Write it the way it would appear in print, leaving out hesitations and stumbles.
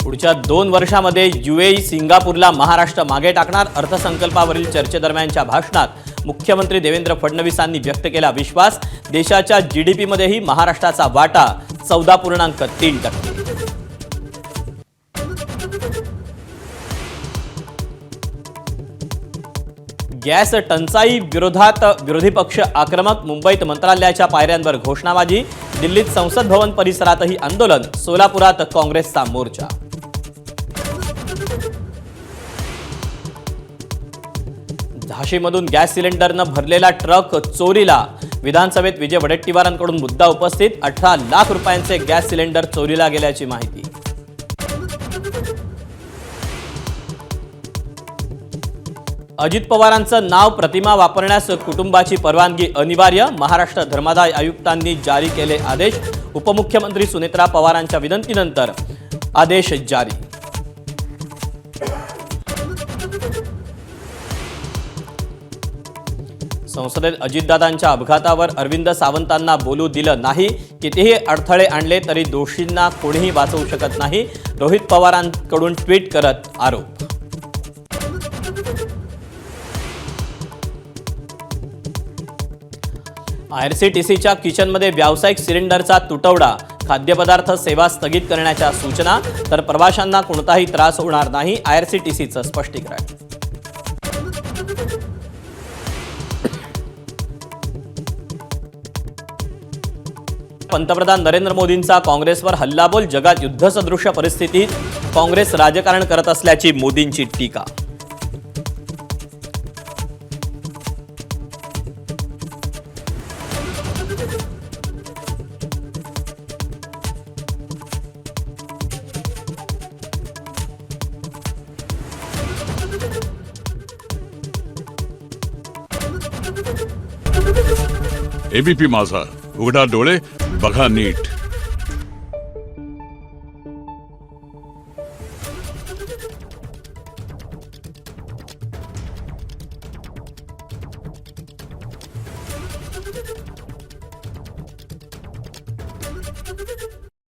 पुढच्या 2 वर्षांमध्ये UAE सिंगापूरला महाराष्ट्र मागे टाकणार. अर्थसंकल्पावरील चर्चेदरम्यानच्या भाषणात मुख्यमंत्री देवेंद्र फडणवीसांनी व्यक्त केला विश्वास. देशाच्या GDP मध्येही महाराष्ट्राचा वाटा 14.3%. गॅस टंचाई विरोधात विरोधी पक्ष आक्रमक. मुंबईत मंत्रालयाच्या पायऱ्यांवर घोषणाबाजी. दिल्लीत संसद भवन परिसरातही आंदोलन. सोलापुरात काँग्रेसचा मोर्चा. झाशीमधून गॅस सिलेंडरनं भरलेला ट्रक चोरीला. विधानसभेत विजय वडेट्टीवारांकडून मुद्दा उपस्थित. 18 लाख रुपयांचे गॅस सिलेंडर चोरीला गेल्याची माहिती. अजित पवारांचं नाव प्रतिमा वापरण्यास कुटुंबाची परवानगी अनिवार्य. महाराष्ट्र धर्मादाय आयुक्तांनी जारी केले आदेश. उपमुख्यमंत्री सुनेत्रा पवारांच्या विनंतीनंतर आदेश जारी. संसदेत अजितदादांच्या अपघातावर अरविंद सावंतांना बोलू दिलं नाही. कितीही अडथळे आणले तरी दोषींना कोणीही वाचवू शकत नाही. रोहित पवारांकडून ट्विट करत आरोप. IRCTCच्या किचनमध्ये व्यावसायिक सिलेंडरचा तुटवडा. खाद्यपदार्थ सेवा स्थगित करण्याच्या सूचना. तर प्रवाशांना कोणताही त्रास होणार नाही. IRCTCचं स्पष्टीकरण. पंतप्रधान नरेंद्र मोदींचा काँग्रेसवर हल्लाबोल. जगात युद्धसदृश परिस्थितीत काँग्रेस राजकारण करत असल्याची मोदींची टीका. ABP माझा, उघडा डोळे बघा नीट.